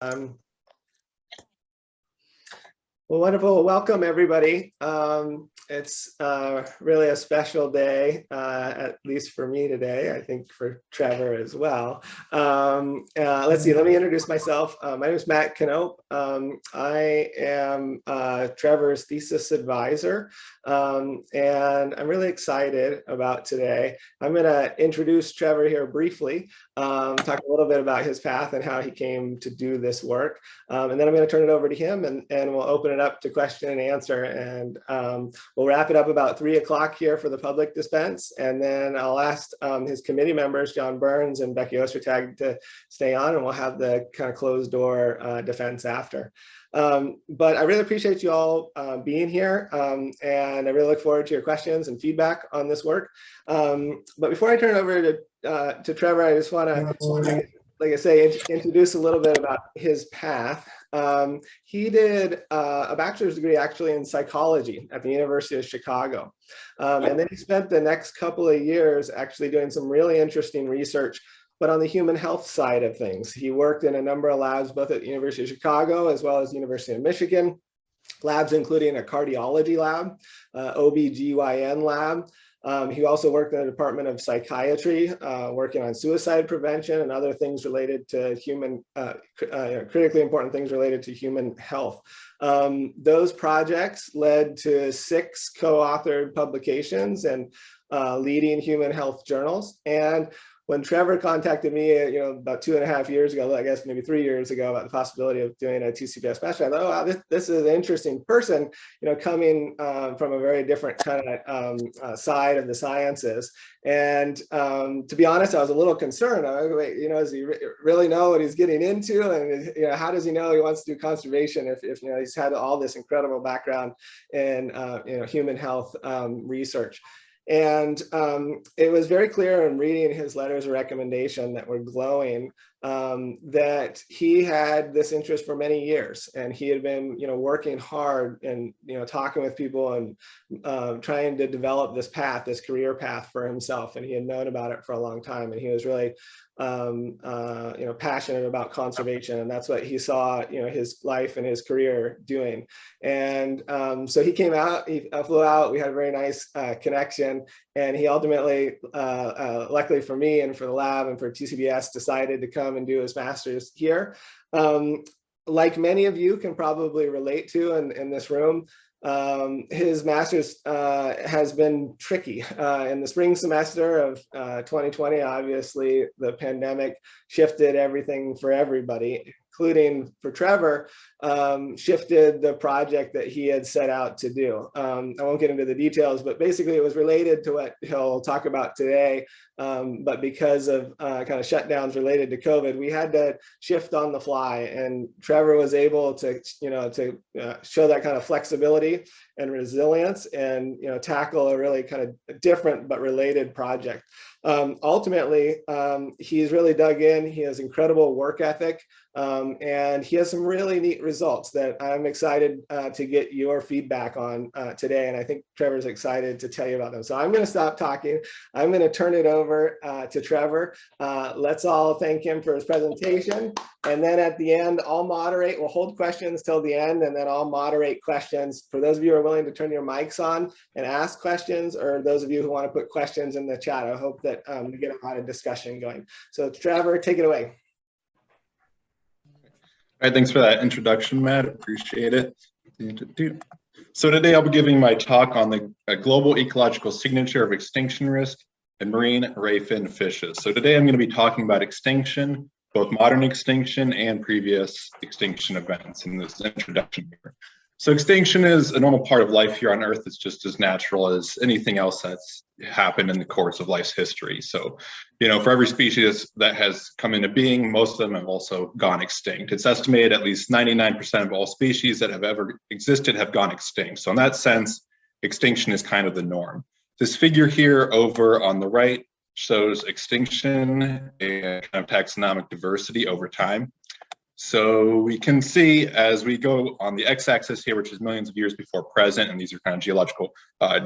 Well, wonderful. Welcome, everybody. It's really a special day, at least for me today, I think for Trevor as well. Let's see, let me introduce myself. My name is Matt Knope. I am Trevor's thesis advisor, and I'm really excited about today. I'm going to introduce Trevor here briefly, talk a little bit about his path and how he came to do this work, and then I'm going to turn it over to him, and we'll open it up to question and answer, and we'll wrap it up about 3 o'clock here for the public dispense, and then I'll ask his committee members, John Burns and Becky Ostertag, to stay on, and we'll have the kind of closed door defense after. But I really appreciate you all being here, and I really look forward to your questions and feedback on this work. But before I turn it over to Trevor, I just want to, like I say, introduce a little bit about his path. He did a bachelor's degree actually in psychology at the University of Chicago. And then he spent the next couple of years actually doing some really interesting research, but on the human health side of things. He worked in a number of labs, both at the University of Chicago as well as the University of Michigan, labs including a cardiology lab, OB/GYN lab. He also worked in the Department of Psychiatry, working on suicide prevention and other things related to human, critically important things related to human health. Those projects led to 6 co-authored publications and leading human health journals. And when Trevor contacted me, about 2.5 years ago, I guess maybe 3 years ago, about the possibility of doing a TCBES master, I thought, oh, wow, this is an interesting person, coming from a very different kind of side of the sciences. And to be honest, I was a little concerned. I was like, wait, does he really know what he's getting into? And how does he know he wants to do conservation if he's had all this incredible background in human health research? And it was very clear in reading his letters of recommendation that were glowing that he had this interest for many years, and he had been working hard and talking with people and trying to develop this path, this career path for himself, and he had known about it for a long time, and he was really passionate about conservation, and that's what he saw his life and his career doing. And so he came out, he flew out, we had a very nice connection, and he ultimately, luckily for me and for the lab and for TCBES, decided to come and do his master's here. Like many of you can probably relate to in this room, his master's has been tricky. In the spring semester of 2020, obviously the pandemic shifted everything for everybody, including for Trevor, shifted the project that he had set out to do. I won't get into the details, but basically it was related to what he'll talk about today. But because of kind of shutdowns related to COVID, we had to shift on the fly, and Trevor was able to, show that kind of flexibility and resilience, and tackle a really kind of different but related project. Ultimately, he's really dug in. He has incredible work ethic, and he has some really neat results that I'm excited to get your feedback on today. And I think Trevor's excited to tell you about them. So I'm going to stop talking. I'm going to turn it over to Trevor. Let's all thank him for his presentation. And then at the end, I'll moderate. We'll hold questions till the end, and then I'll moderate questions. For those of you who are willing to turn your mics on and ask questions, or those of you who want to put questions in the chat, I hope that we get a lot of discussion going. So Trevor, take it away. All right, thanks for that introduction, Matt. Appreciate it. So today I'll be giving my talk on the global ecological signature of extinction risk and marine ray fin fishes. So today I'm going to be talking about extinction, both modern extinction and previous extinction events in this introduction here. So extinction is a normal part of life here on Earth. It's just as natural as anything else that's happened in the course of life's history. So, for every species that has come into being, most of them have also gone extinct. It's estimated at least 99% of all species that have ever existed have gone extinct. So in that sense, extinction is kind of the norm. This figure here over on the right shows extinction and kind of taxonomic diversity over time. So we can see as we go on the x-axis here, which is millions of years before present, and these are kind of geological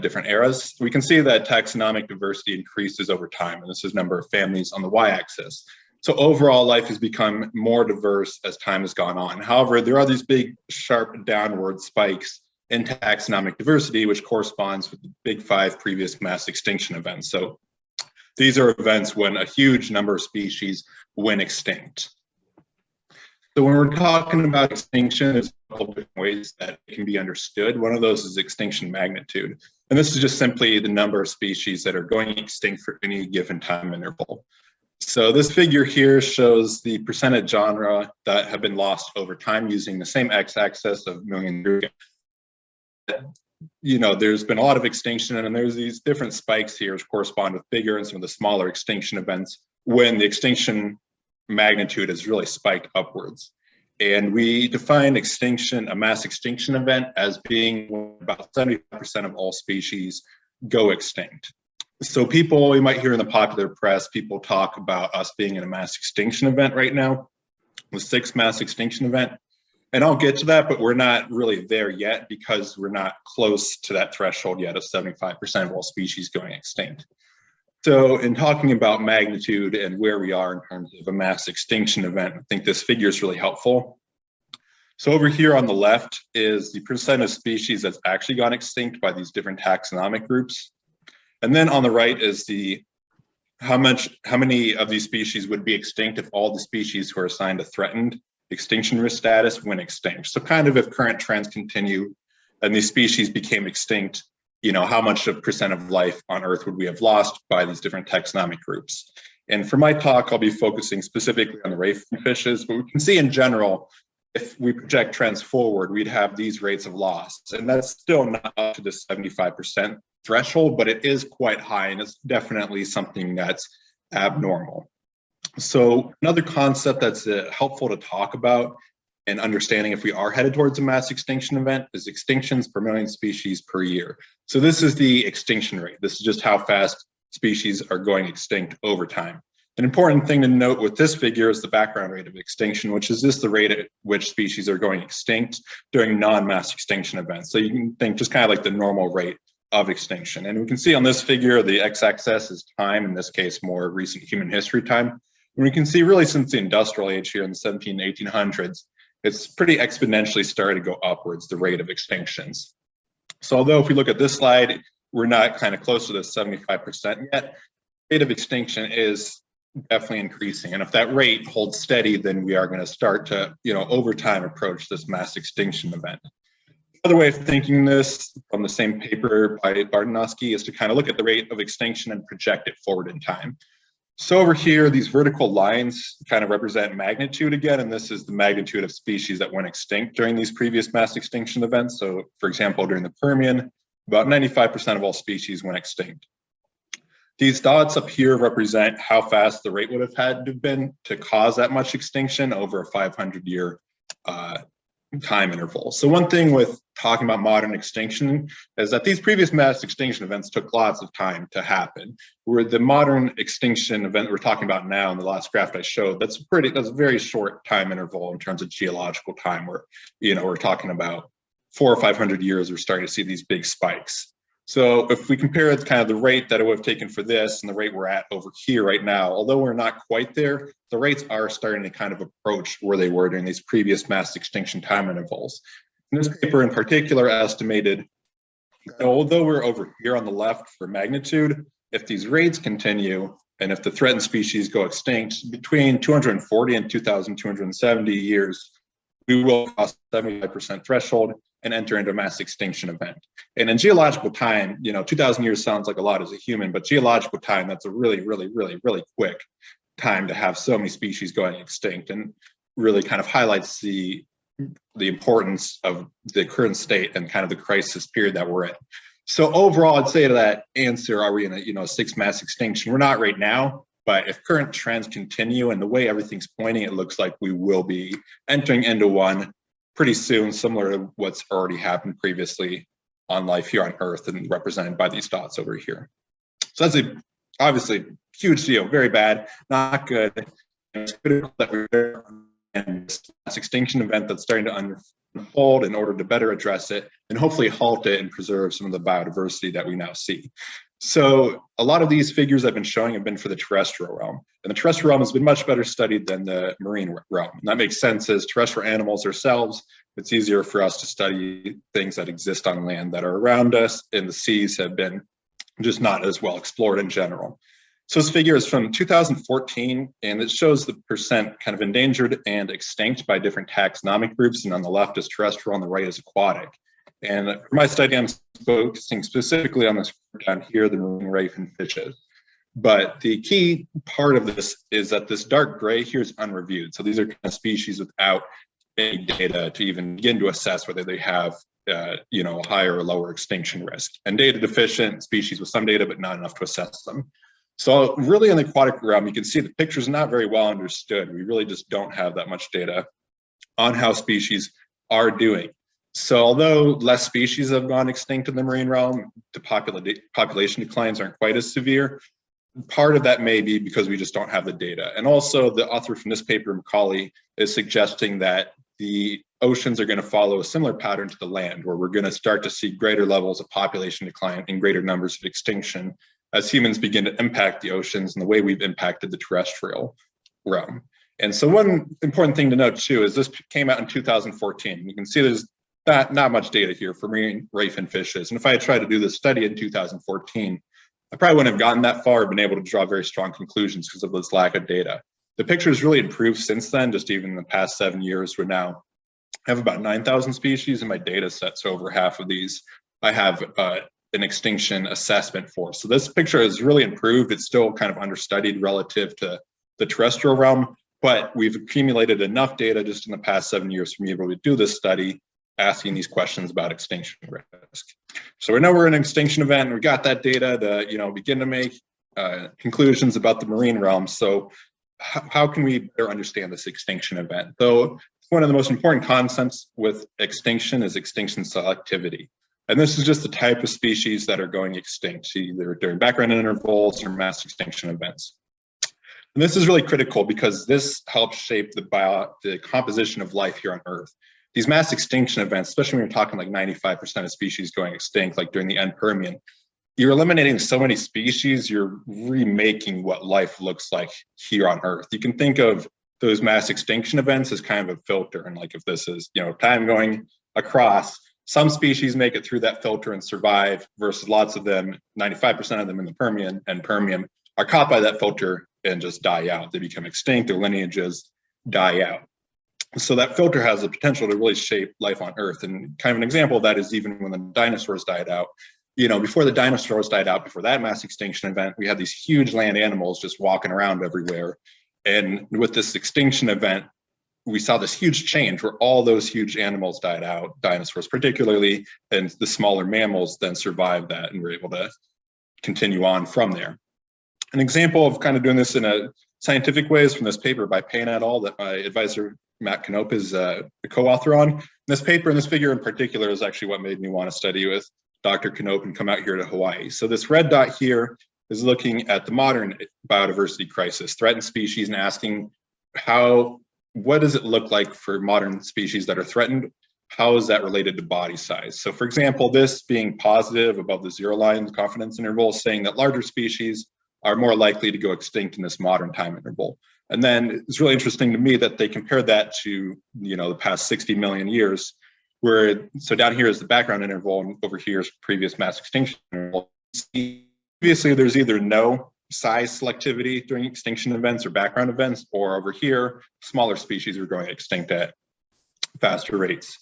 different eras, we can see that taxonomic diversity increases over time, and this is number of families on the y-axis. So overall, life has become more diverse as time has gone on. However, there are these big, sharp downward spikes in taxonomic diversity, which corresponds with the big 5 previous mass extinction events. So these are events when a huge number of species went extinct. So when we're talking about extinction, there's a couple different ways that it can be understood. One of those is extinction magnitude. And this is just simply the number of species that are going extinct for any given time interval. So this figure here shows the percentage genre that have been lost over time using the same x-axis of million years ago. You know, there's been a lot of extinction, and there's these different spikes here which correspond with bigger and some of the smaller extinction events when the extinction magnitude has really spiked upwards. And we define extinction, a mass extinction event, as being when about 70% of all species go extinct. So people, you might hear in the popular press, people talk about us being in a mass extinction event right now, the 6th mass extinction event. And I'll get to that, but we're not really there yet because we're not close to that threshold yet of 75% of all species going extinct. So in talking about magnitude and where we are in terms of a mass extinction event, I think this figure is really helpful. So over here on the left is the percent of species that's actually gone extinct by these different taxonomic groups. And then on the right is the how many of these species would be extinct if all the species who are assigned a threatened extinction risk status went extinct. So kind of if current trends continue and these species became extinct, you know, how much of percent of life on Earth would we have lost by these different taxonomic groups? And for my talk, I'll be focusing specifically on the ray fin fishes, but we can see in general, if we project trends forward, we'd have these rates of loss. And that's still not up to the 75% threshold, but it is quite high, and it's definitely something that's abnormal. So another concept that's helpful to talk about and understanding if we are headed towards a mass extinction event is extinctions per million species per year. So this is the extinction rate. This is just how fast species are going extinct over time. An important thing to note with this figure is the background rate of extinction, which is just the rate at which species are going extinct during non-mass extinction events. So you can think just kind of like the normal rate of extinction. And we can see on this figure, the x-axis is time, in this case, more recent human history time. And we can see really since the industrial age here in the 1800s, it's pretty exponentially started to go upwards, the rate of extinctions. So although if we look at this slide, we're not kind of close to the 75% yet, the rate of extinction is definitely increasing. And if that rate holds steady, then we are going to start to, you know, over time approach this mass extinction event. Another way of thinking this from the same paper by Bartnowski is to kind of look at the rate of extinction and project it forward in time. So over here, these vertical lines kind of represent magnitude again, and this is the magnitude of species that went extinct during these previous mass extinction events. So for example, during the Permian, about 95% of all species went extinct. These dots up here represent how fast the rate would have had to have been to cause that much extinction over a 500-year time interval. So one thing with talking about modern extinction is that these previous mass extinction events took lots of time to happen. Where the modern extinction event we're talking about now in the last graph I showed, that's a very short time interval in terms of geological time, where, you know, we're talking about 400 or 500 years, we're starting to see these big spikes. So if we compare it kind of the rate that it would have taken for this and the rate we're at over here right now, although we're not quite there, the rates are starting to kind of approach where they were during these previous mass extinction time intervals. And this paper in particular estimated, although we're over here on the left for magnitude, if these rates continue and if the threatened species go extinct between 240 and 2,270 years, we will cross 75% threshold and enter into a mass extinction event. And in geological time, you know, 2,000 years sounds like a lot as a human, but geological time, that's a really, really, really, really quick time to have so many species going extinct, and really kind of highlights the importance of the current state and kind of the crisis period that we're in. So overall, I'd say to that answer, are we in a, you know, 6th mass extinction? We're not right now, but if current trends continue and the way everything's pointing, it looks like we will be entering into one pretty soon, similar to what's already happened previously on life here on Earth and represented by these dots over here. So that's obviously huge deal, very bad, not good. And it's critical that we're in this mass extinction event that's starting to unfold in order to better address it and hopefully halt it and preserve some of the biodiversity that we now see. So a lot of these figures I've been showing have been for the terrestrial realm. And the terrestrial realm has been much better studied than the marine realm. And that makes sense as terrestrial animals ourselves. It's easier for us to study things that exist on land that are around us, and the seas have been just not as well explored in general. So this figure is from 2014, and it shows the percent kind of endangered and extinct by different taxonomic groups. And on the left is terrestrial, on the right is aquatic. And for my study, I'm focusing specifically on this down here, the marine rafe and fishes. But the key part of this is that this dark gray here is unreviewed. So these are kind of species without any data to even begin to assess whether they have you know, a higher or lower extinction risk. And data deficient species with some data, but not enough to assess them. So really in the aquatic realm, you can see the picture is not very well understood. We really just don't have that much data on how species are doing. So although less species have gone extinct in the marine realm, the population declines aren't quite as severe. Part of that may be because we just don't have the data. And also the author from this paper, Macaulay, is suggesting that the oceans are going to follow a similar pattern to the land, where we're going to start to see greater levels of population decline and greater numbers of extinction as humans begin to impact the oceans in the way we've impacted the terrestrial realm. And so one important thing to note too is this came out in 2014. You can see there's not much data here for marine rafe and fishes. And if I had tried to do this study in 2014, I probably wouldn't have gotten that far or been able to draw very strong conclusions because of this lack of data. The picture has really improved since then, just even in the past 7 years. We're now have about 9,000 species in my data set. So over half of these, I have an extinction assessment for. So this picture has really improved. It's still kind of understudied relative to the terrestrial realm, but we've accumulated enough data just in the past 7 years for me to be able to do this study, asking these questions about extinction risk. So we know we're in an extinction event, and we got that data to begin to make conclusions about the marine realm. So how can we better understand this extinction event? Though one of the most important concepts with extinction is extinction selectivity. And this is just the type of species that are going extinct, either during background intervals or mass extinction events. And this is really critical because this helps shape the composition of life here on Earth. These mass extinction events, especially when you're talking like 95% of species going extinct, like during the end Permian, you're eliminating so many species, you're remaking what life looks like here on Earth. You can think of those mass extinction events as kind of a filter. And like if this is, time going across, some species make it through that filter and survive versus lots of them, 95% of them in the Permian and Permian are caught by that filter and just die out. They become extinct, their lineages die out. So that filter has the potential to really shape life on Earth. And kind of an example of that is even when the dinosaurs died out. Before the dinosaurs died out, before that mass extinction event, we had these huge land animals just walking around everywhere. And with this extinction event, we saw this huge change where all those huge animals died out, dinosaurs particularly, and the smaller mammals then survived that and were able to continue on from there. An example of kind of doing this in a scientific way is from this paper by Payne et al. That my advisor, Matt Knoop, is the co-author on. This paper and this figure in particular is actually what made me want to study with Dr. Knoop and come out here to Hawaii. So this red dot here is looking at the modern biodiversity crisis, threatened species, and asking what does it look like for modern species that are threatened? How is that related to body size? So for example, this being positive above the 0 line confidence interval, saying that larger species are more likely to go extinct in this modern time interval. And then it's really interesting to me that they compared that to, the past 60 million years, so down here is the background interval and over here is previous mass extinction interval. Previously, there's either no size selectivity during extinction events or background events, or over here, smaller species are going extinct at faster rates.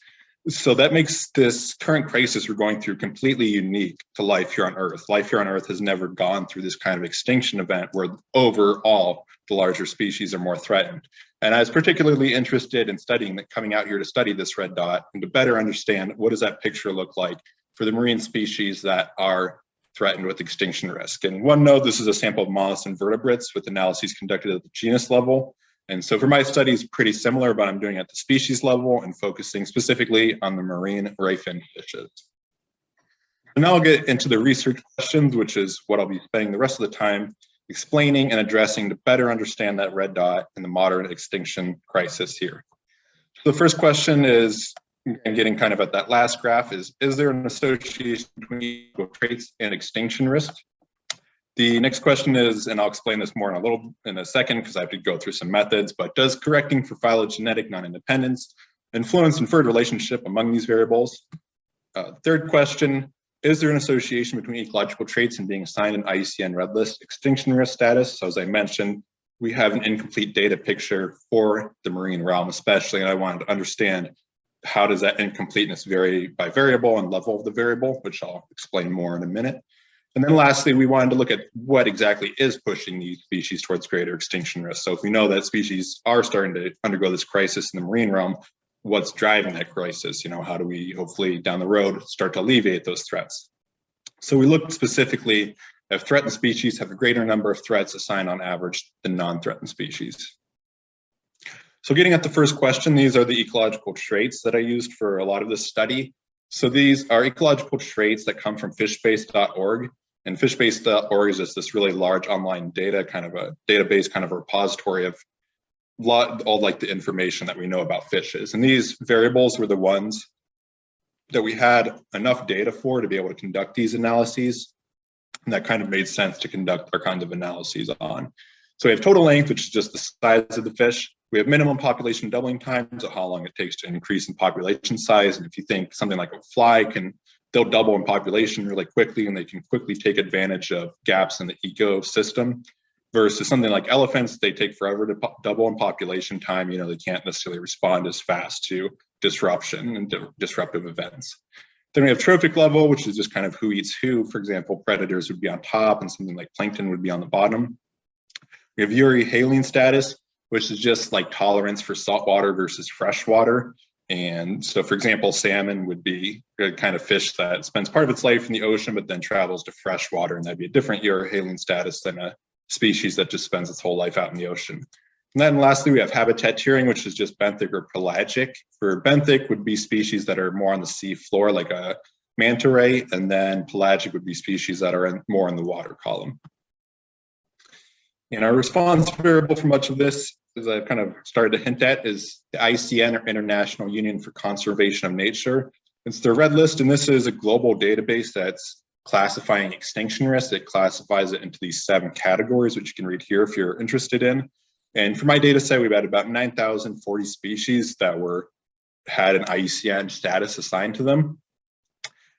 So that makes this current crisis we're going through completely unique to life here on Earth. Life here on Earth has never gone through this kind of extinction event where overall the larger species are more threatened. And I was particularly interested in coming out here to study this red dot and to better understand what does that picture look like for the marine species that are threatened with extinction risk. And one note, this is a sample of mollusks and vertebrates with analyses conducted at the genus level. And so for my studies, pretty similar, but I'm doing it at the species level and focusing specifically on the marine rafe and fishes. And now I'll get into the research questions, which is what I'll be spending the rest of the time explaining and addressing to better understand that red dot and the modern extinction crisis here. So the first question is, and getting kind of at that last graph, is there an association between traits and extinction risk? The next question is, and I'll explain this more in a second because I have to go through some methods, but does correcting for phylogenetic non-independence influence inferred relationship among these variables? Third question, is there an association between ecological traits and being assigned an IUCN red list extinction risk status? So as I mentioned, we have an incomplete data picture for the marine realm especially, and I wanted to understand how does that incompleteness vary by variable and level of the variable, which I'll explain more in a minute. And then lastly, we wanted to look at what exactly is pushing these species towards greater extinction risk. So if we know that species are starting to undergo this crisis in the marine realm, what's driving that crisis? You know, how do we hopefully down the road start to alleviate those threats? So we looked specifically if threatened species have a greater number of threats assigned on average than non-threatened species. So getting at the first question, these are the ecological traits that I used for a lot of this study. So these are ecological traits that come from fishbase.org. And fishbase.org is just this really large online data, kind of a database, kind of a repository of all like the information that we know about fishes. And these variables were the ones that we had enough data for to be able to conduct these analyses. And that kind of made sense to conduct our kind of analyses on. So we have total length, which is just the size of the fish. We have minimum population doubling time, so how long it takes to increase in population size. And if you think something like a fly they'll double in population really quickly, and they can quickly take advantage of gaps in the ecosystem. Versus something like elephants, they take forever to double in population time. You know, they can't necessarily respond as fast to disruption and disruptive events. Then we have trophic level, which is just kind of who eats who. For example, predators would be on top and something like plankton would be on the bottom. We have euryhaline status, which is just like tolerance for saltwater versus freshwater. And so, for example, salmon would be a kind of fish that spends part of its life in the ocean, but then travels to freshwater, and that'd be a different euryhaline status than a species that just spends its whole life out in the ocean. And then lastly, we have habitat tiering, which is just benthic or pelagic. For benthic would be species that are more on the sea floor, like a manta ray, and then pelagic would be species that are more in the water column. And our response variable for much of this, as I've kind of started to hint at, is the IUCN, or International Union for Conservation of Nature. It's their red list, and this is a global database that's classifying extinction risk. It classifies it into these 7 categories, which you can read here if you're interested in. And for my data set, we've had about 9,040 species that had an IUCN status assigned to them.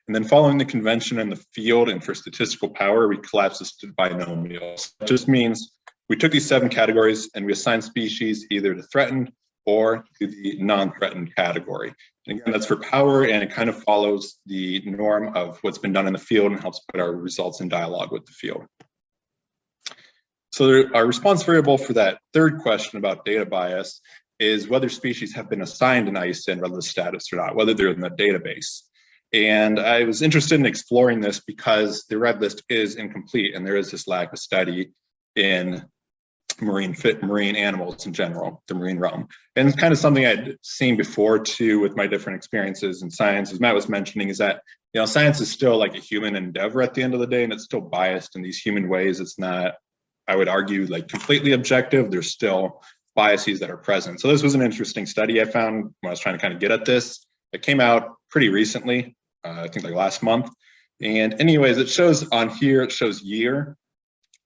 And then following the convention in the field and for statistical power, we collapsed this to binomials. It just means we took these 7 categories and we assigned species either to threatened or to the non-threatened category. And again, that's for power, and it kind of follows the norm of what's been done in the field and helps put our results in dialogue with the field. So our response variable for that third question about data bias is whether species have been assigned an IUCN red list status or not, whether they're in the database. And I was interested in exploring this because the red list is incomplete, and there is this lack of study in marine animals in general, the marine realm. And it's kind of something I'd seen before too with my different experiences in science, as Matt was mentioning, is that, you know, science is still like a human endeavor at the end of the day, and it's still biased in these human ways. It's not, I would argue, like completely objective. There's still biases that are present. So this was an interesting study I found when I was trying to kind of get at this. It came out pretty recently, I think like last month. And anyways, it shows on here, it shows year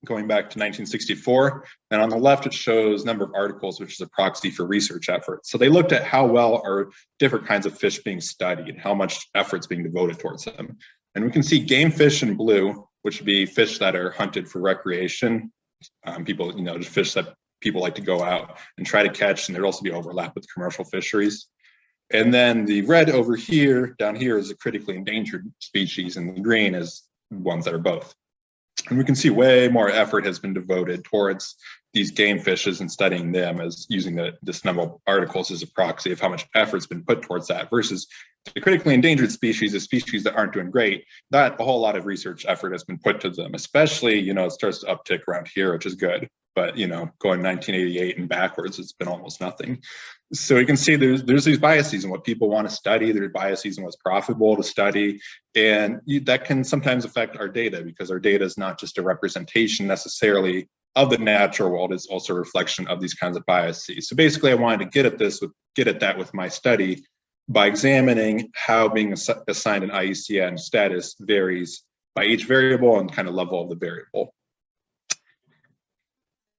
going back to 1964. And on the left, it shows number of articles, which is a proxy for research efforts. So they looked at how well are different kinds of fish being studied, how much effort's being devoted towards them. And we can see game fish in blue, which would be fish that are hunted for recreation. People, you know, just fish that people like to go out and try to catch, and there'd also be overlap with commercial fisheries. And then the red over here, down here, is a critically endangered species, and the green is ones that are both. And we can see way more effort has been devoted towards these game fishes and studying them as using this number of articles as a proxy of how much effort's been put towards that, versus the critically endangered species, the species that aren't doing great, that a whole lot of research effort has been put to them, especially, you know, it starts to uptick around here, which is good. But, you know, going 1988 and backwards, it's been almost nothing. So you can see there's these biases in what people want to study. There's biases in what's profitable to study. And that can sometimes affect our data, because our data is not just a representation necessarily of the natural world, it's also a reflection of these kinds of biases. So basically, I wanted to get at that with my study by examining how being assigned an IUCN status varies by each variable and kind of level of the variable.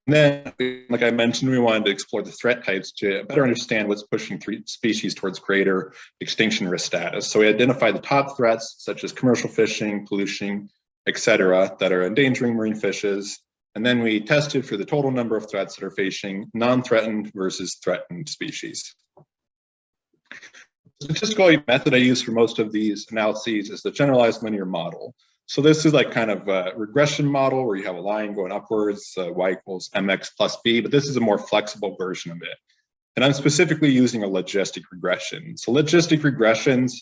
And then, like I mentioned, we wanted to explore the threat types to better understand what's pushing species towards greater extinction risk status. So we identified the top threats, such as commercial fishing, pollution, et cetera, that are endangering marine fishes. And then we tested for the total number of threats that are facing non-threatened versus threatened species. The statistical method I use for most of these analyses is the generalized linear model. So this is like kind of a regression model where you have a line going upwards, y equals mx plus b, but this is a more flexible version of it. And I'm specifically using a logistic regression. So logistic regressions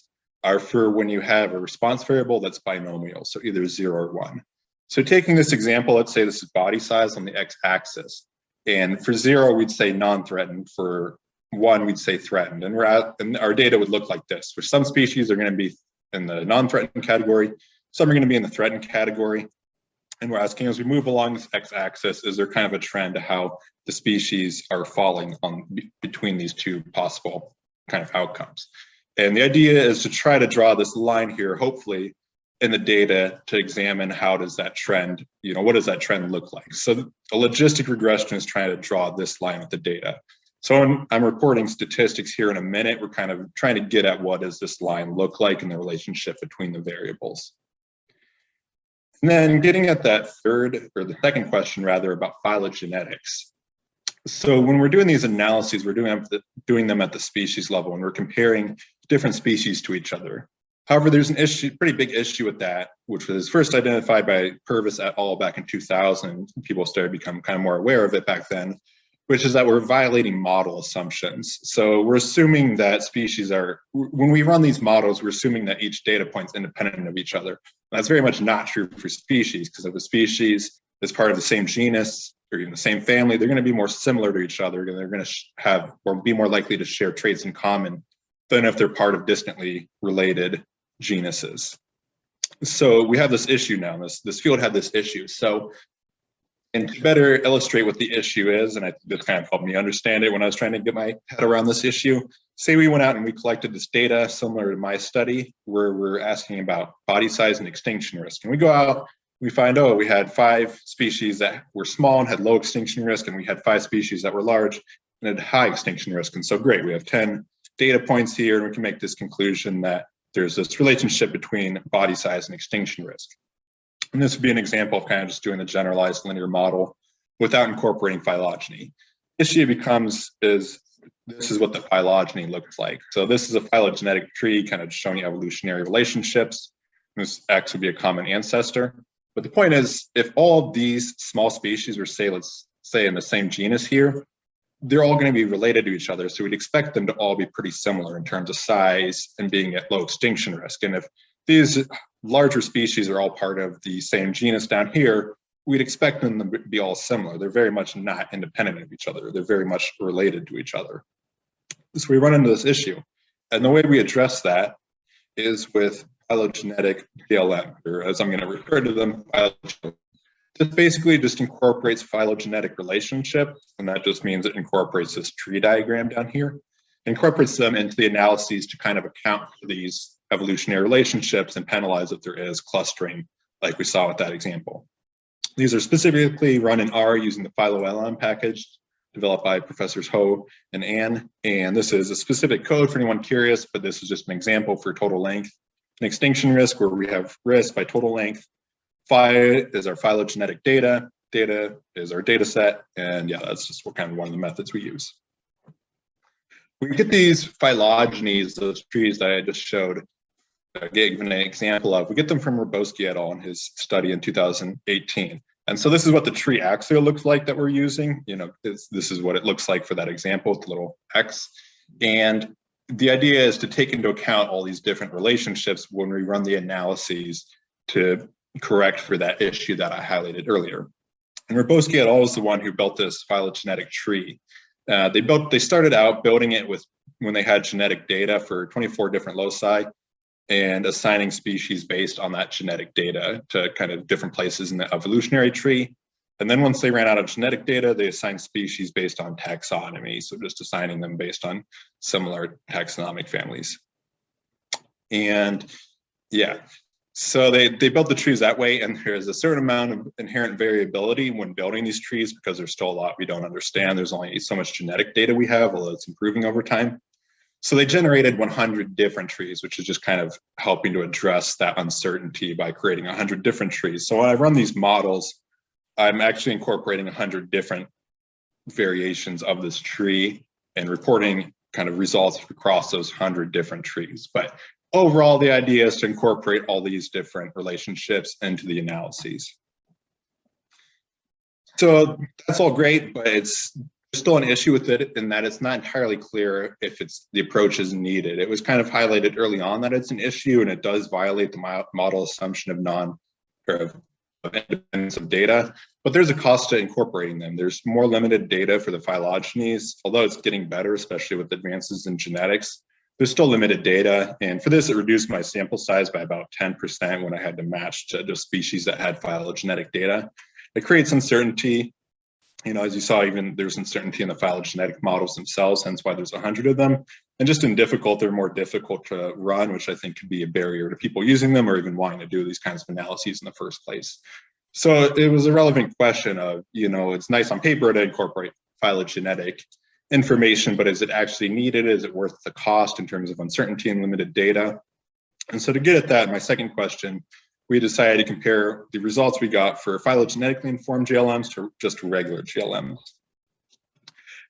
are for when you have a response variable that's binomial, so either 0 or 1. So taking this example, let's say this is body size on the x-axis. And for 0, we'd say non-threatened. For 1, we'd say threatened. And our data would look like this, where some species are going to be in the non-threatened category, some are going to be in the threatened category. And we're asking, as we move along this x-axis, is there kind of a trend to how the species are falling on between these two possible kind of outcomes? And the idea is to try to draw this line here, hopefully, in the data to examine how does that trend, what does that trend look like? So a logistic regression is trying to draw this line with the data. So I'm reporting statistics here in a minute. We're kind of trying to get at what does this line look like in the relationship between the variables. And then getting at that the second question rather, about phylogenetics. So when we're doing these analyses, we're doing them at the species level, and we're comparing different species to each other. However, there's an pretty big issue with that, which was first identified by Purvis et al. Back in 2000. People started becoming kind of more aware of it back then, which is that we're violating model assumptions. So we're assuming that species when we run these models, we're assuming that each data point's independent of each other. That's very much not true for species, because if a species is part of the same genus or even the same family, they're going to be more similar to each other, and they're going to have or be more likely to share traits in common than if they're part of distantly related genuses. So we have this issue now. This field had this issue. So, and to better illustrate what the issue is, and I think this kind of helped me understand it when I was trying to get my head around this issue. Say we went out and we collected this data similar to my study, where we're asking about body size and extinction risk. And we go out, we find, we had 5 species that were small and had low extinction risk, and we had 5 species that were large and had high extinction risk. And so great, we have 10 data points here, and we can make this conclusion that there's this relationship between body size and extinction risk. And this would be an example of kind of just doing the generalized linear model without incorporating phylogeny. The issue becomes this is what the phylogeny looks like. So this is a phylogenetic tree kind of showing evolutionary relationships. This X would be a common ancestor. But the point is, if all of these small species were, let's say in the same genus here, they're all going to be related to each other. So we'd expect them to all be pretty similar in terms of size and being at low extinction risk. And if these larger species are all part of the same genus down here, we'd expect them to be all similar. They're very much not independent of each other. They're very much related to each other. So we run into this issue. And the way we address that is with phylogenetic GLM, or as I'm going to refer to them, phylogenetic. This basically just incorporates phylogenetic relationship, and that just means it incorporates this tree diagram down here, incorporates them into the analyses to kind of account for these evolutionary relationships and penalize if there is clustering, like we saw with that example. These are specifically run in R using the PhyloGLM package developed by Professors Ho and Ann. And this is a specific code for anyone curious, but this is just an example for total length. An extinction risk where we have risk by total length. Phi is our phylogenetic data. Data is our data set. And yeah, that's just one of the methods we use. We get these phylogenies, those trees that I just showed, given an example of, we get them from Robowski et al. In his study in 2018. And so this is what the tree axia looks like that we're using. This is what it looks like for that example with the little X. And the idea is to take into account all these different relationships when we run the analyses to correct for that issue that I highlighted earlier. And Robowski et al. Is the one who built this phylogenetic tree. They started out building it when they had genetic data for 24 different loci, and assigning species based on that genetic data to kind of different places in the evolutionary tree. And then once they ran out of genetic data, they assigned species based on taxonomy. So just assigning them based on similar taxonomic families. And yeah, So they built the trees that way, and there's a certain amount of inherent variability when building these trees because there's still a lot we don't understand. There's only so much genetic data we have, although it's improving over time. So they generated 100 different trees, which is just kind of helping to address that uncertainty by creating 100 different trees. So when I run these models, I'm actually incorporating 100 different variations of this tree and reporting kind of results across those 100 different trees. But overall, the idea is to incorporate all these different relationships into the analyses. So that's all great, but it's still an issue with it in that it's not entirely clear if the approach is needed. It was kind of highlighted early on that it's an issue, and it does violate the model assumption of independence of data, but there's a cost to incorporating them. There's more limited data for the phylogenies, although it's getting better, especially with advances in genetics. There's still limited data, and for this, it reduced my sample size by about 10% when I had to match to just species that had phylogenetic data. It creates uncertainty. You know, as you saw, even there's uncertainty in the phylogenetic models themselves, hence why there's 100 of them. And just in difficult, they're more difficult to run, which I think could be a barrier to people using them or even wanting to do these kinds of analyses in the first place. So it was a relevant question of, you know, it's nice on paper to incorporate phylogenetic information, but is it actually needed? Is it worth the cost in terms of uncertainty and limited data? And so to get at that, my second question, we decided to compare the results we got for phylogenetically informed GLMs to just regular GLMs.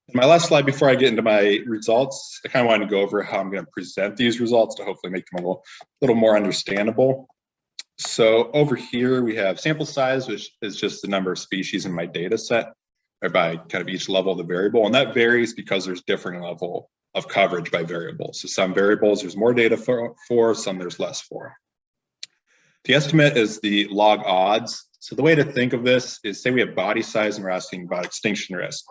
In my last slide, before I get into my results, I kind of wanted to go over how I'm going to present these results to hopefully make them a little more understandable. So over here, we have sample size, which is just the number of species in my data set, or by kind of each level of the variable. And that varies because there's differing level of coverage by variables. So some variables there's more data for, some there's less for. The estimate is the log odds. So the way to think of this is, say we have body size and we're asking about extinction risk.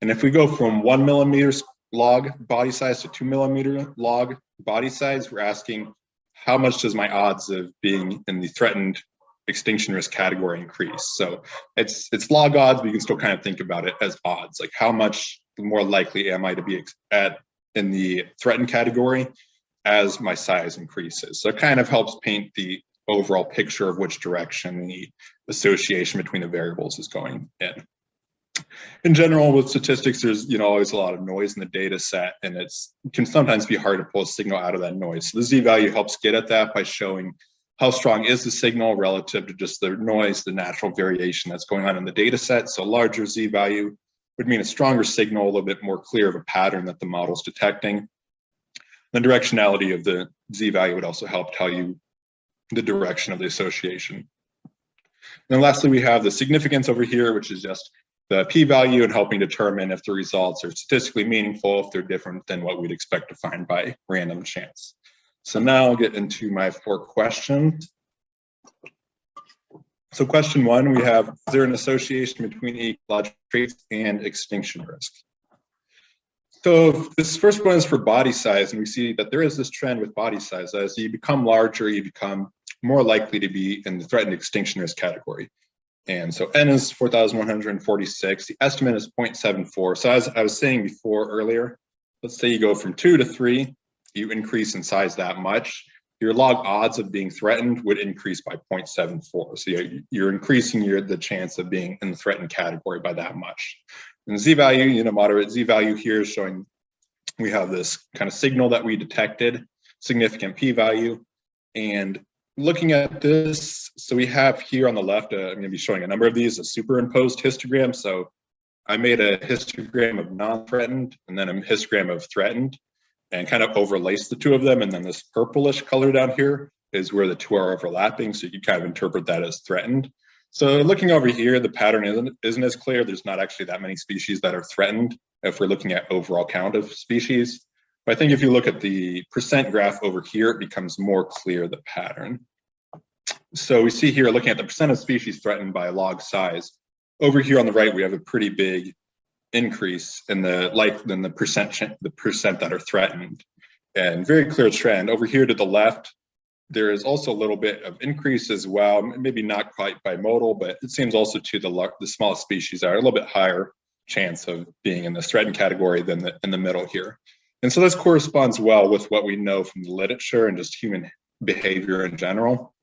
And if we go from 1 millimeter log body size to 2 millimeter log body size, we're asking how much does my odds of being in the threatened extinction risk category increase? So it's log odds, but you can still kind of think about it as odds. Like how much more likely am I to be in the threatened category as my size increases? So it kind of helps paint the overall picture of which direction the association between the variables is going in. In general, with statistics, there's always a lot of noise in the data set, and it can sometimes be hard to pull a signal out of that noise. So the z-value helps get at that by showing how strong is the signal relative to just the noise, the natural variation that's going on in the data set. So larger z-value would mean a stronger signal, a little bit more clear of a pattern that the model's detecting. The directionality of the z-value would also help tell you the direction of the association. And then lastly, we have the significance over here, which is just the p-value and helping determine if the results are statistically meaningful, if they're different than what we'd expect to find by random chance. So now I'll get into my 4 questions. So question 1, we have, is there an association between ecological traits and extinction risk? So this first one is for body size, and we see that there is this trend with body size. As you become larger, you become more likely to be in the threatened extinction risk category. And so N is 4,146, the estimate is 0.74. So as I was saying before earlier, let's say you go from 2 to 3, you increase in size that much, your log odds of being threatened would increase by 0.74. So you're increasing the chance of being in the threatened category by that much. And z-value, moderate z-value here is showing we have this kind of signal that we detected, significant p-value. And looking at this, so we have here on the left, I'm going to be showing a number of these, a superimposed histogram. So I made a histogram of non-threatened and then a histogram of threatened and kind of overlaced the two of them. And then this purplish color down here is where the two are overlapping. So you can kind of interpret that as threatened. So looking over here, the pattern isn't as clear. There's not actually that many species that are threatened if we're looking at overall count of species. But I think if you look at the percent graph over here, it becomes more clear the pattern. So we see here, looking at the percent of species threatened by log size. Over here on the right, we have a pretty big increase in the percent that are threatened, and very clear trend. Over here to the left, there is also a little bit of increase as well, maybe not quite bimodal, but it seems also to the smallest species are a little bit higher chance of being in the threatened category than in the middle here. And so this corresponds well with what we know from the literature and just human behavior in general.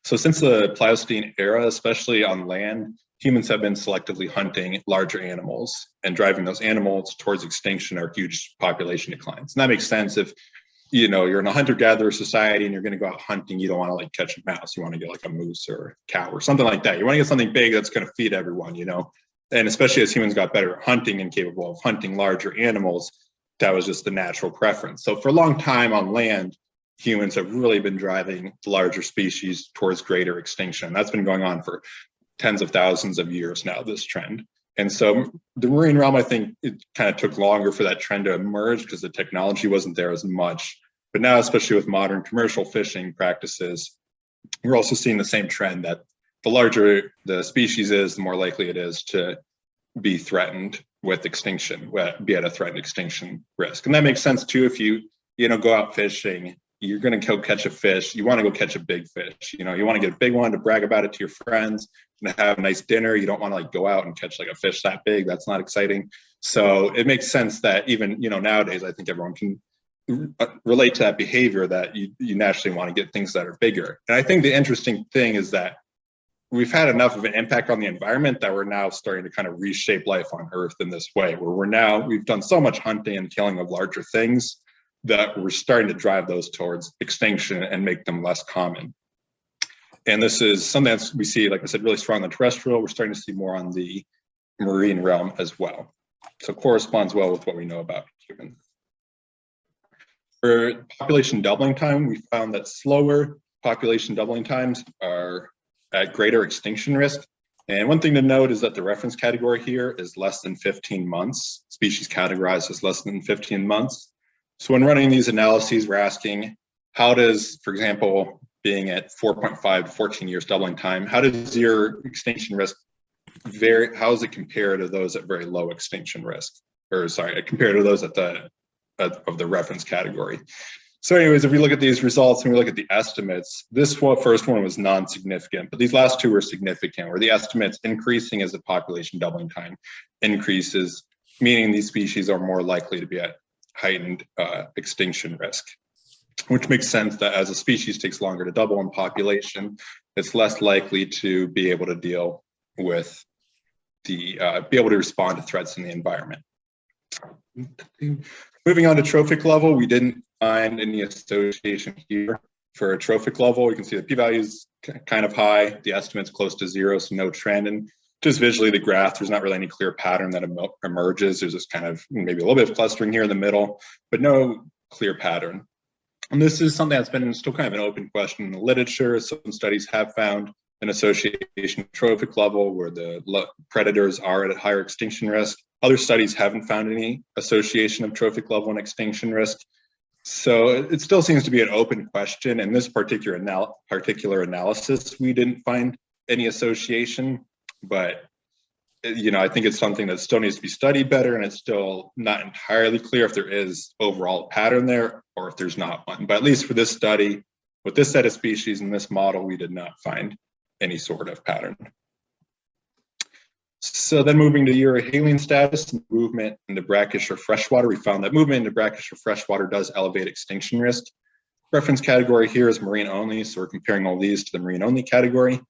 So since the Pleistocene era, especially on land, humans have been selectively hunting larger animals and driving those animals towards extinction or huge population declines. And that makes sense if you're in a hunter-gatherer society and you're going to go out hunting. You don't want to like catch a mouse. You want to get like a moose or a cow or something like that. You want to get something big that's going to feed everyone, And especially as humans got better at hunting and capable of hunting larger animals, that was just the natural preference. So for a long time on land, humans have really been driving larger species towards greater extinction. That's been going on for tens of thousands of years now, this trend. And so the marine realm, I think it kind of took longer for that trend to emerge because the technology wasn't there as much. But now, especially with modern commercial fishing practices, we're also seeing the same trend that the larger the species is, the more likely it is to be threatened with extinction, be at a threatened extinction risk. And that makes sense too. If you go out fishing, you're going to go catch a fish. You want to go catch a big fish. You want to get a big one to brag about it to your friends and have a nice dinner. You don't want to like go out and catch like a fish that big. That's not exciting. So it makes sense that even, nowadays, I think everyone can relate to that behavior that you naturally want to get things that are bigger. And I think the interesting thing is that we've had enough of an impact on the environment that we're now starting to kind of reshape life on Earth in this way, where we've done so much hunting and killing of larger things that we're starting to drive those towards extinction and make them less common. And this is something that we see, like I said, really strong on the terrestrial. We're starting to see more on the marine realm as well. So it corresponds well with what we know about humans. For population doubling time, we found that slower population doubling times are at greater extinction risk. And one thing to note is that the reference category here is less than 15 months, species categorized as less than 15 months. So when running these analyses, we're asking, how does, for example, being at 4.5 to 14 years doubling time, how does your extinction risk vary? How does it compare to those at very low extinction risk? Or sorry, compared to those of the reference category. So anyways, if we look at these results and we look at the estimates, first one was non-significant, but these last two were significant, where the estimates increasing as the population doubling time increases, meaning these species are more likely to be at heightened extinction risk, which makes sense that as a species takes longer to double in population, it's less likely to be able to deal with be able to respond to threats in the environment. Moving on to trophic level, we didn't find any association here for a trophic level. You can see the p-value is kind of high, the estimate's close to 0, so no trend. And just visually, the graph, there's not really any clear pattern that emerges. There's just kind of maybe a little bit of clustering here in the middle, but no clear pattern. And this is something that's been still kind of an open question in the literature. Some studies have found an association trophic level where the predators are at a higher extinction risk. Other studies haven't found any association of trophic level and extinction risk. So it still seems to be an open question. In this particular analysis, we didn't find any association, but I think it's something that still needs to be studied better, and it's still not entirely clear if there is overall a pattern there or if there's not one. But at least for this study, with this set of species in this model, we did not find any sort of pattern. So then moving to Euryhaline status and movement into brackish or freshwater, we found that movement into brackish or freshwater does elevate extinction risk. Reference category here is marine only, so we're comparing all these to the marine only category.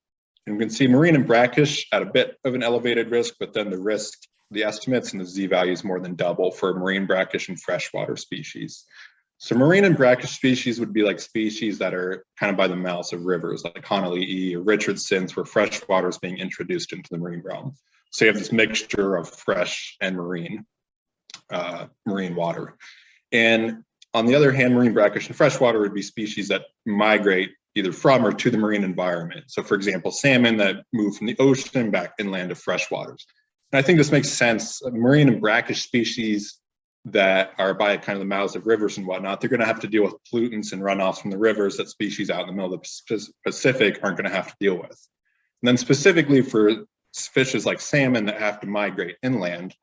And we can see marine and brackish at a bit of an elevated risk, but then the estimates and the z-values more than double for marine, brackish, and freshwater species. So marine and brackish species would be like species that are kind of by the mouths of rivers, like Hawaiʻi or Richardson's, where freshwater is being introduced into the marine realm. So you have this mixture of fresh and marine water. And on the other hand, marine, brackish, and freshwater would be species that migrate either from or to the marine environment. So for example, salmon that move from the ocean back inland to freshwaters. And I think this makes sense. Marine and brackish species that are by kind of the mouths of rivers and whatnot, they're going to have to deal with pollutants and runoffs from the rivers that species out in the middle of the Pacific aren't going to have to deal with. And then specifically for fishes like salmon that have to migrate inland,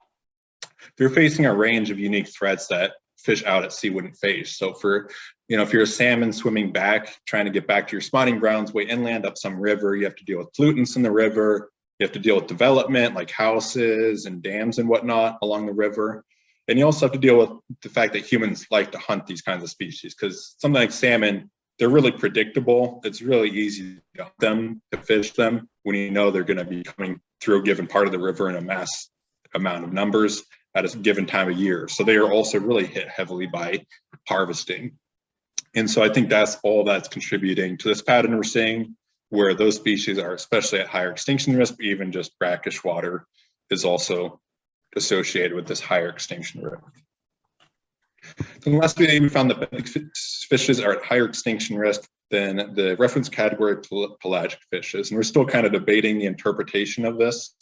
they're facing a range of unique threats that fish out at sea wouldn't face. So for, if you're a salmon swimming back, trying to get back to your spawning grounds way inland up some river, you have to deal with pollutants in the river. You have to deal with development like houses and dams and whatnot along the river. And you also have to deal with the fact that humans like to hunt these kinds of species, because something like salmon, they're really predictable. It's really easy to fish them when you know they're going to be coming through a given part of the river in a mass amount of numbers at a given time of year. So they are also really hit heavily by harvesting. And so I think that's all that's contributing to this pattern we're seeing, where those species are especially at higher extinction risk, but even just brackish water is also associated with this higher extinction risk. Then lastly, we found that benthic fishes are at higher extinction risk than the reference category pelagic fishes. And we're still kind of debating the interpretation of this.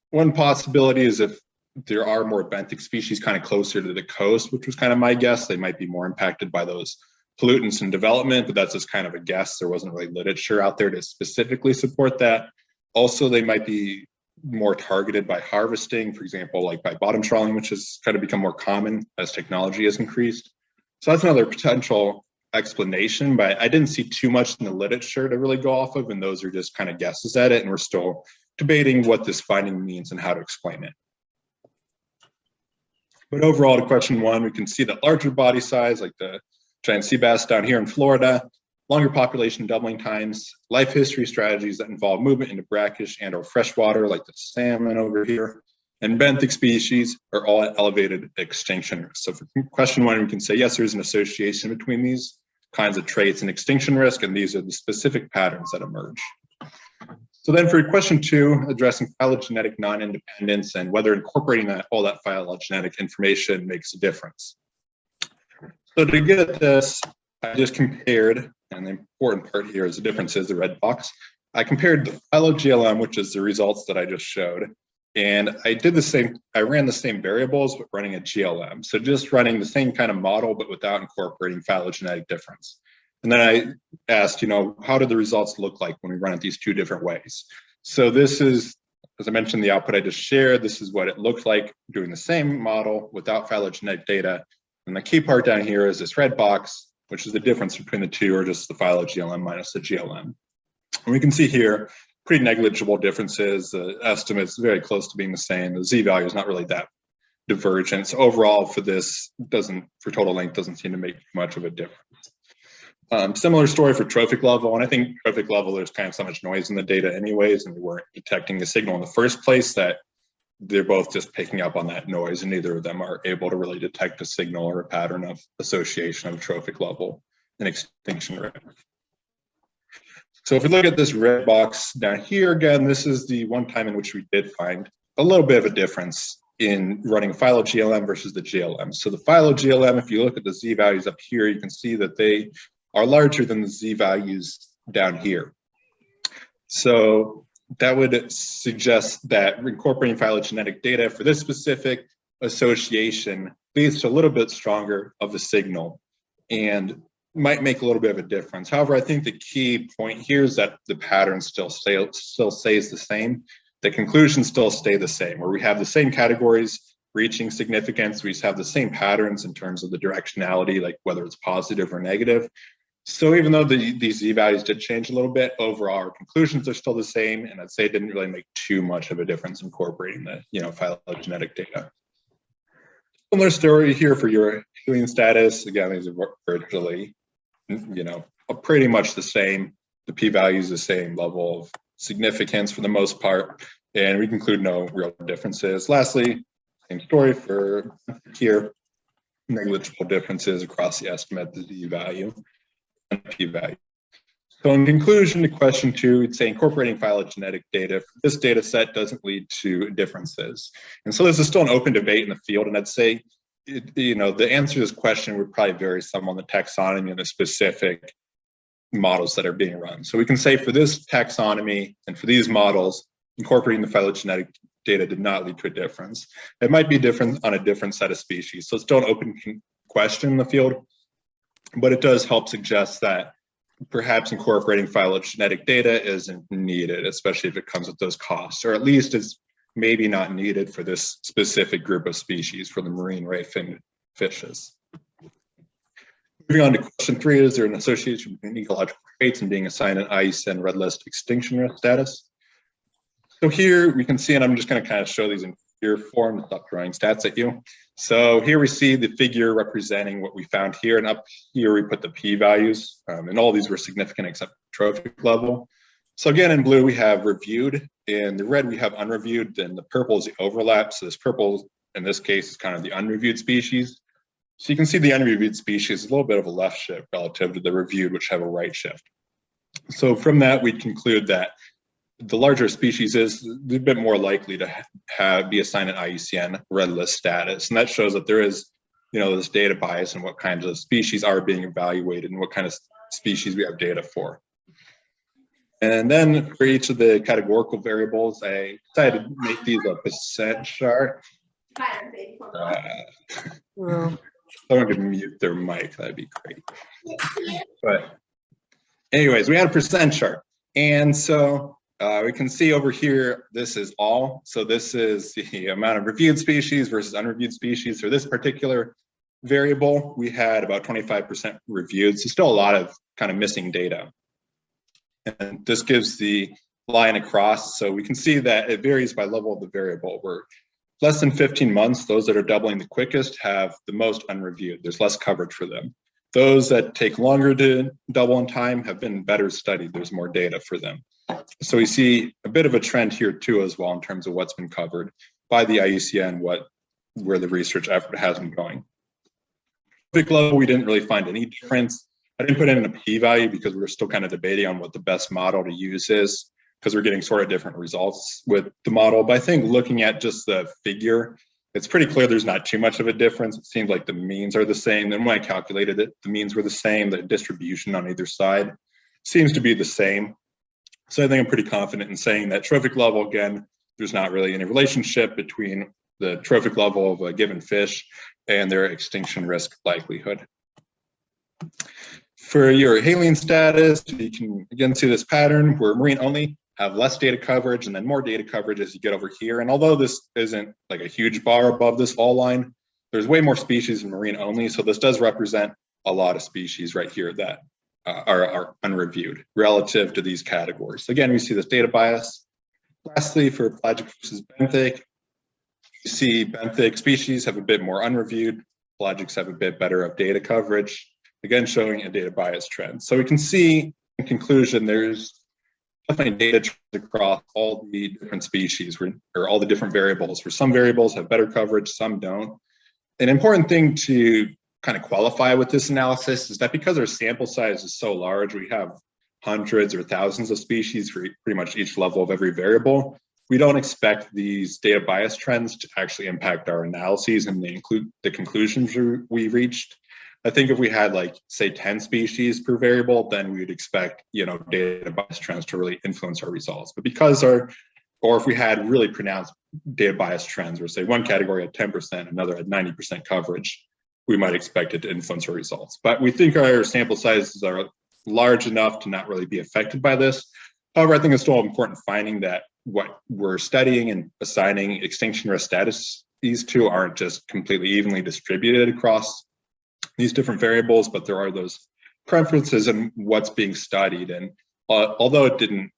One possibility is if there are more benthic species kind of closer to the coast, which was kind of my guess, they might be more impacted by those pollutants and development, but that's just kind of a guess. There wasn't really literature out there to specifically support that. Also, they might be more targeted by harvesting, for example, like by bottom trawling, which has kind of become more common as technology has increased. So that's another potential explanation, but I didn't see too much in the literature to really go off of, and those are just kind of guesses at it, and we're still debating what this finding means and how to explain it. But overall, to question one, we can see that larger body size, like the giant sea bass down here in Florida, longer population doubling times, life history strategies that involve movement into brackish and or freshwater, like the salmon over here, and benthic species are all at elevated extinction risk. So for question one, we can say, yes, there's an association between these kinds of traits and extinction risk, and these are the specific patterns that emerge. So then for question two, addressing phylogenetic non-independence and whether incorporating all that phylogenetic information makes a difference. So to get at this, I just compared, and the important part here is the difference is the red box. I compared the PhyloGLM, which is the results that I just showed, and I did the same, I ran the same variables, but running a GLM. So just running the same kind of model, but without incorporating phylogenetic difference. And then I asked, how do the results look like when we run it these two different ways? So this is, as I mentioned, the output I just shared. This is what it looked like doing the same model without phylogenetic data. And the key part down here is this red box, which is the difference between the two, or just the PhyloGLM minus the GLM. And we can see here pretty negligible differences. The estimate's very close to being the same. The Z-value is not really that divergent. So overall for this, for total length, doesn't seem to make much of a difference. Similar story for trophic level, and I think trophic level, there's kind of so much noise in the data anyways, and we weren't detecting the signal in the first place that they're both just picking up on that noise, and neither of them are able to really detect a signal or a pattern of association of trophic level and extinction rate. So if we look at this red box down here, again, this is the one time in which we did find a little bit of a difference in running PhyloGLM versus the GLM. So the PhyloGLM, if you look at the Z values up here, you can see that they are larger than the Z values down here. So that would suggest that incorporating phylogenetic data for this specific association leads to a little bit stronger of a signal and might make a little bit of a difference. However, I think the key point here is that the pattern still stays the same. The conclusions still stay the same, where we have the same categories reaching significance. We have the same patterns in terms of the directionality, like whether it's positive or negative. So even though these Z values did change a little bit, overall our conclusions are still the same, and I'd say it didn't really make too much of a difference incorporating the phylogenetic data. Similar story here for your alien status. Again, these are virtually, pretty much the same. The p-value is the same level of significance for the most part, and we conclude no real differences. Lastly, same story for here, negligible differences across the estimate, the Z value and p-value. So in conclusion to question two, we'd say incorporating phylogenetic data for this data set doesn't lead to differences. And so this is still an open debate in the field, and I'd say, the answer to this question would probably vary some on the taxonomy and the specific models that are being run. So we can say for this taxonomy and for these models, incorporating the phylogenetic data did not lead to a difference. It might be different on a different set of species. So it's still an open question in the field, but it does help suggest that perhaps incorporating phylogenetic data isn't needed, especially if it comes with those costs, or at least it's maybe not needed for this specific group of species, for the marine ray fin fishes. Moving on to question three, is there an association between ecological traits and being assigned an IUCN red list extinction risk status? So here we can see, and I'm just going to kind of show these in your form to stop throwing stats at you. So here we see the figure representing what we found here, and up here we put the p-values, and all these were significant except trophic level. So again, in blue we have reviewed, in the red we have unreviewed, then the purple is the overlap. So this purple, in this case, is kind of the unreviewed species. So you can see the unreviewed species is a little bit of a left shift relative to the reviewed, which have a right shift. So from that, we'd conclude that the larger species is a bit more likely to be assigned an IUCN red list status. And that shows that there is, this data bias and what kinds of species are being evaluated and what kind of species we have data for. And then for each of the categorical variables, I decided to make these a percent chart. Someone could mute their mic, that'd be great. But anyways, we had a percent chart. And so we can see over here, this is all. So this is the amount of reviewed species versus unreviewed species. For this particular variable, we had about 25% reviewed. So still a lot of kind of missing data. And this gives the line across. So we can see that it varies by level of the variable. We're less than 15 months, those that are doubling the quickest have the most unreviewed. There's less coverage for them. Those that take longer to double in time have been better studied. There's more data for them. So we see a bit of a trend here too as well in terms of what's been covered by the IUCN, where the research effort has been going. Big level, we didn't really find any difference. I didn't put in a p-value because we were still kind of debating on what the best model to use is, because we're getting sort of different results with the model. But I think looking at just the figure, it's pretty clear there's not too much of a difference. It seems like the means are the same. Then when I calculated it, the means were the same. The distribution on either side seems to be the same. So I think I'm pretty confident in saying that trophic level, again, there's not really any relationship between the trophic level of a given fish and their extinction risk likelihood. For your haline status, you can again see this pattern where marine only have less data coverage and then more data coverage as you get over here. And although this isn't like a huge bar above this fall line, there's way more species in marine only. So this does represent a lot of species right here that are unreviewed relative to these categories. So again, we see this data bias. Lastly, for pelagic versus benthic, you see benthic species have a bit more unreviewed. Pelagics have a bit better of data coverage. Again, showing a data bias trend. So we can see in conclusion, there's definitely data trends across all the different species or all the different variables. For some variables have better coverage, some don't. An important thing to kind of qualify with this analysis is that because our sample size is so large, we have hundreds or thousands of species for pretty much each level of every variable. We don't expect these data bias trends to actually impact our analyses and the conclusions we reached. I think if we had like, say 10 species per variable, then we would expect, data bias trends to really influence our results. But because or if we had really pronounced data bias trends, or say one category at 10%, another at 90% coverage, we might expect it to influence our results. But we think our sample sizes are large enough to not really be affected by this. However, I think it's still important finding that what we're studying and assigning extinction risk status, these two aren't just completely evenly distributed across these different variables, but there are those preferences in what's being studied. And although it didn't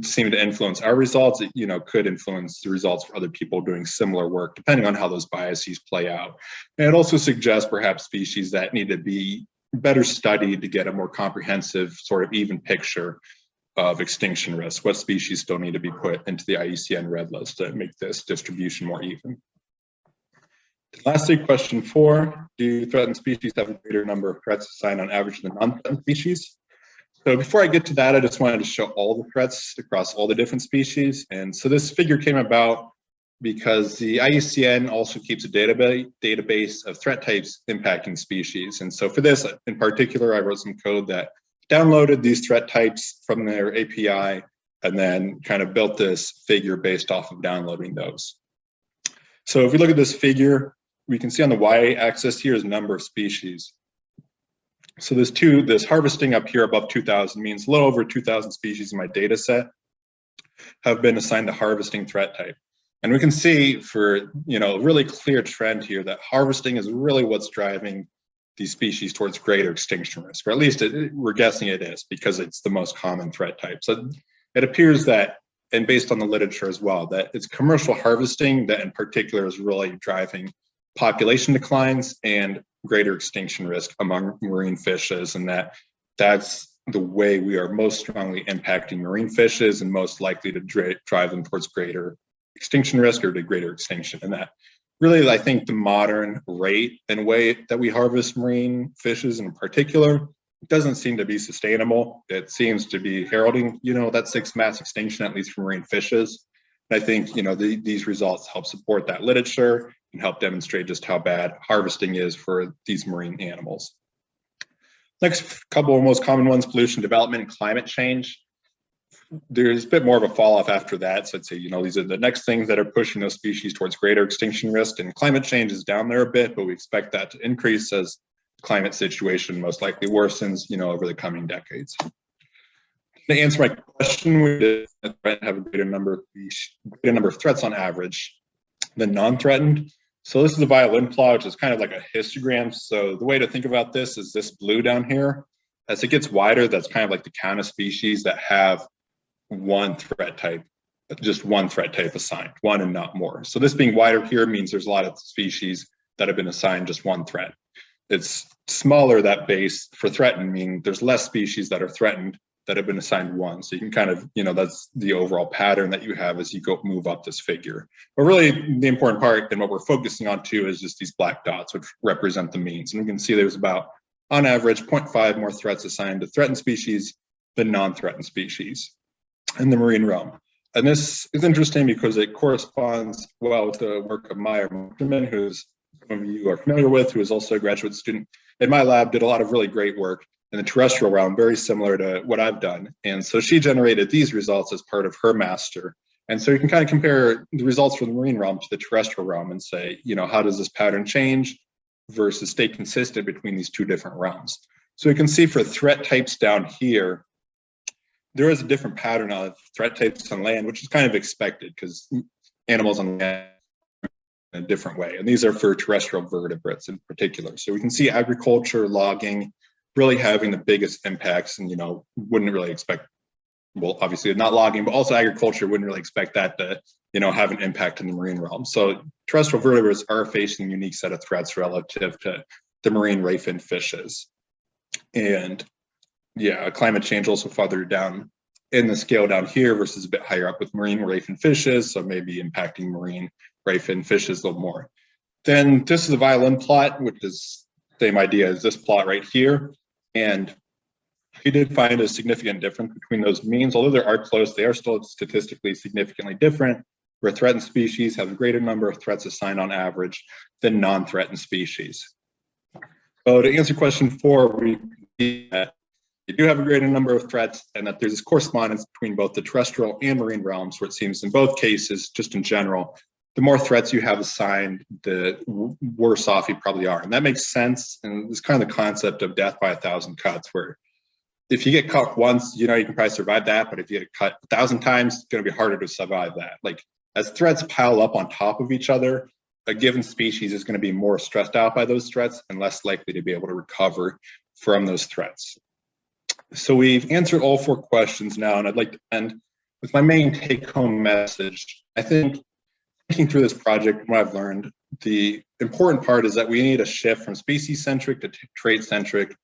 seem to influence our results, it could influence the results for other people doing similar work, depending on how those biases play out. And it also suggests perhaps species that need to be better studied to get a more comprehensive sort of even picture of extinction risk. What species still need to be put into the IUCN red list to make this distribution more even? Lastly, question 4, do threatened species have a greater number of threats assigned on average than non-threatened species? So before I get to that, I just wanted to show all the threats across all the different species. And so this figure came about because the IUCN also keeps a database of threat types impacting species. And so for this in particular, I wrote some code that downloaded these threat types from their API and then kind of built this figure based off of downloading those. So if we look at this figure, we can see on the y-axis here is number of species. So this harvesting up here above 2,000 means a little over 2,000 species in my data set have been assigned the harvesting threat type. And we can see for, a really clear trend here that harvesting is really what's driving these species towards greater extinction risk, or at least we're guessing it is because it's the most common threat type. So it appears that and based on the literature as well, that it's commercial harvesting that in particular is really driving population declines and greater extinction risk among marine fishes, and that's the way we are most strongly impacting marine fishes and most likely to drive them towards greater extinction risk or to greater extinction. And that really, I think the modern rate and way that we harvest marine fishes in particular doesn't seem to be sustainable. It seems to be heralding, that sixth mass extinction, at least for marine fishes. And I think, these results help support that literature and help demonstrate just how bad harvesting is for these marine animals. Next couple of most common ones, pollution, development, and climate change. There's a bit more of a fall off after that. So I'd say, these are the next things that are pushing those species towards greater extinction risk, and climate change is down there a bit, but we expect that to increase as the climate situation most likely worsens, over the coming decades. To answer my question, we did have a greater number of threats on average than non-threatened. So this is a violin plot, which is kind of like a histogram. So the way to think about this is this blue down here. As it gets wider, that's kind of like the count of species that have one threat type, just one threat type assigned, one and not more. So this being wider here means there's a lot of species that have been assigned just one threat. It's smaller, that base for threatened, meaning there's less species that are threatened that have been assigned one. So you can kind of, that's the overall pattern that you have as you move up this figure. But really the important part and what we're focusing on too is just these black dots, which represent the means. And we can see there's about, on average, 0.5 more threats assigned to threatened species than non-threatened species in the marine realm. And this is interesting because it corresponds well with the work of Maya Mortimer, who some of you are familiar with, who is also a graduate student in my lab, did a lot of really great work in the terrestrial realm, very similar to what I've done. And so she generated these results as part of her master. And so you can kind of compare the results from the marine realm to the terrestrial realm and say, how does this pattern change versus stay consistent between these two different realms? So you can see for threat types down here, there is a different pattern of threat types on land, which is kind of expected because animals on land in a different way. And these are for terrestrial vertebrates in particular. So we can see agriculture, logging, really having the biggest impacts, and wouldn't really expect, well, obviously not logging, but also agriculture wouldn't really expect that to have an impact in the marine realm. So terrestrial vertebrates are facing a unique set of threats relative to the marine ray fin fishes. And climate change also farther down in the scale down here versus a bit higher up with marine ray fin fishes, so maybe impacting marine ray fin fishes a little more. Then this is a violin plot, which is the same idea as this plot right here. And we did find a significant difference between those means. Although they are close, they are still statistically significantly different, where threatened species have a greater number of threats assigned on average than non-threatened species. So to answer question 4, we see that you do have a greater number of threats, and that there's this correspondence between both the terrestrial and marine realms, where it seems in both cases, just in general, the more threats you have assigned, the worse off you probably are. And that makes sense. And it's kind of the concept of death by 1,000 cuts, where if you get cut once, you can probably survive that. But if you get cut 1,000 times, it's going to be harder to survive that. Like, as threats pile up on top of each other, a given species is going to be more stressed out by those threats and less likely to be able to recover from those threats. So we've answered all 4 questions now, and I'd like to end with my main take-home message. I think thinking through this project, what I've learned, the important part is that we need a shift from species-centric to trait-centric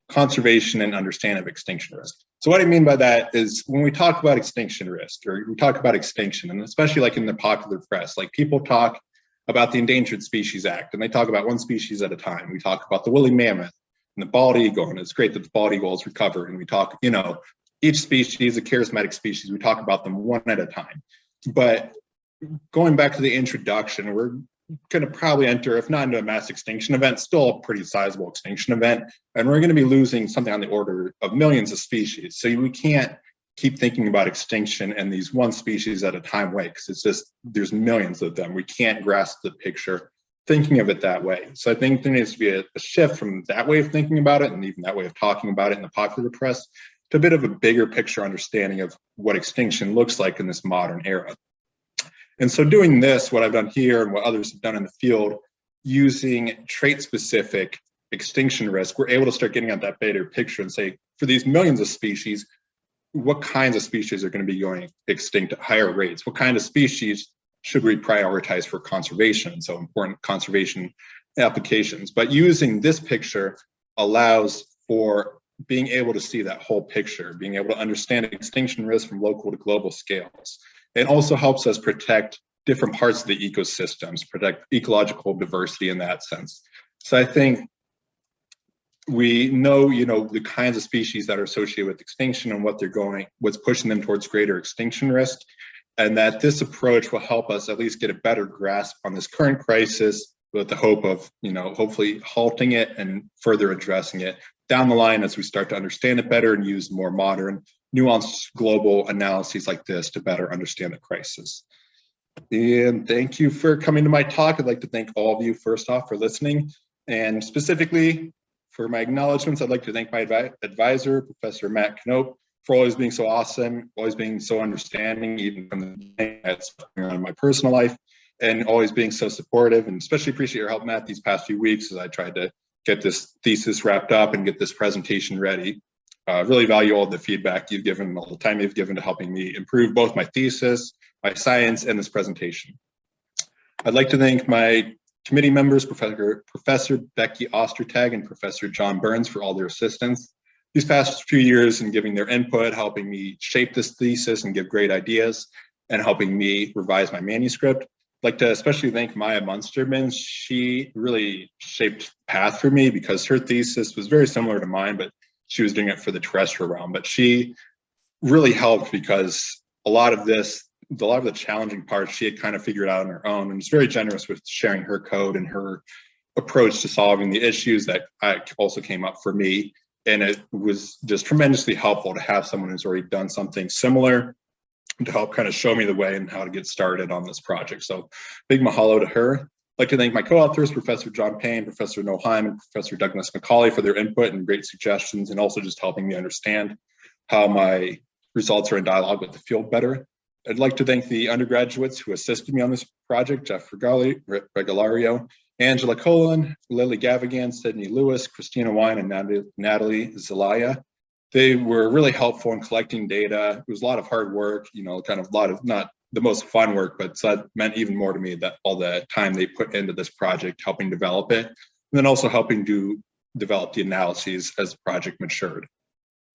conservation and understanding of extinction risk. So what I mean by that is when we talk about extinction risk, or we talk about extinction, and especially like in the popular press, like people talk about the Endangered Species Act, and they talk about one species at a time. We talk about the woolly mammoth and the bald eagle, and it's great that the bald eagle is recovered. And we talk, each species, a charismatic species, we talk about them one at a time. But going back to the introduction, we're going to probably enter, if not into a mass extinction event, still a pretty sizable extinction event. And we're going to be losing something on the order of millions of species. So we can't keep thinking about extinction and these one species at a time way, because it's just, there's millions of them. We can't grasp the picture thinking of it that way. So I think there needs to be a shift from that way of thinking about it, and even that way of talking about it in the popular press, to a bit of a bigger picture understanding of what extinction looks like in this modern era. And so doing this, what I've done here and what others have done in the field, using trait-specific extinction risk, we're able to start getting at that bigger picture and say, for these millions of species, what kinds of species are going to be going extinct at higher rates? What kind of species should we prioritize for conservation? So important conservation applications. But using this picture allows for being able to see that whole picture, being able to understand extinction risk from local to global scales. It also helps us protect different parts of the ecosystems, protect ecological diversity in that sense. So I think we know, the kinds of species that are associated with extinction and what's pushing them towards greater extinction risk, and that this approach will help us at least get a better grasp on this current crisis with the hope of, hopefully halting it and further addressing it down the line as we start to understand it better and use more modern, nuanced global analyses like this to better understand the crisis. And thank you for coming to my talk. I'd like to thank all of you first off for listening, and specifically for my acknowledgements, I'd like to thank my advisor, Professor Matt Knope, for always being so awesome, always being so understanding, even from the beginning that's going on in my personal life, and always being so supportive, and especially appreciate your help, Matt, these past few weeks as I tried to get this thesis wrapped up and get this presentation ready. Really value all the feedback you've given, all the time you've given to helping me improve both my thesis, my science, and this presentation. I'd like to thank my committee members, Professor Becky Ostertag and Professor John Burns, for all their assistance these past few years in giving their input, helping me shape this thesis and give great ideas, and helping me revise my manuscript. I'd like to especially thank Maya Munsterman. She really shaped the path for me because her thesis was very similar to mine, but she was doing it for the terrestrial realm. But she really helped because a lot of the challenging parts she had kind of figured out on her own, and was very generous with sharing her code and her approach to solving the issues that also came up for me. And it was just tremendously helpful to have someone who's already done something similar to help kind of show me the way and how to get started on this project. So big mahalo to her. I'd like to thank my co-authors, Professor John Payne, Professor Noel Heim, and Professor Douglas McCauley for their input and great suggestions, and also just helping me understand how my results are in dialogue with the field better. I'd like to thank the undergraduates who assisted me on this project, Jeff Regalario, Angela Colin, Lily Gavigan, Sydney Lewis, Christina Wine, and Natalie Zelaya. They were really helpful in collecting data. It was a lot of hard work, kind of a lot of not the most fun work, but so that meant even more to me that all the time they put into this project, helping develop it, and then also helping to develop the analyses as the project matured.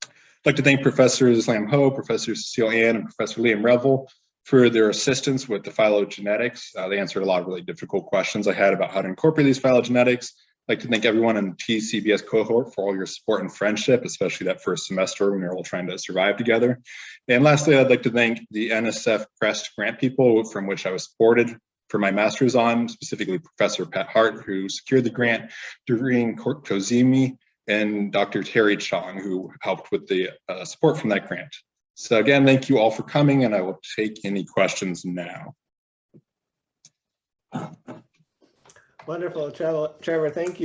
I'd like to thank Professors Lam Ho, Professor Cecile Ann, and Professor Liam Revel for their assistance with the phylogenetics. They answered a lot of really difficult questions I had about how to incorporate these phylogenetics. I'd like to thank everyone in the TCBES cohort for all your support and friendship, especially that first semester when we were all trying to survive together. And lastly, I'd like to thank the NSF CREST grant people from which I was supported for my master's on, specifically Professor Pat Hart, who secured the grant, Doreen Kozimi, and Dr. Terry Chong, who helped with the support from that grant. So again, thank you all for coming, and I will take any questions now. Wonderful, Trevor, thank you.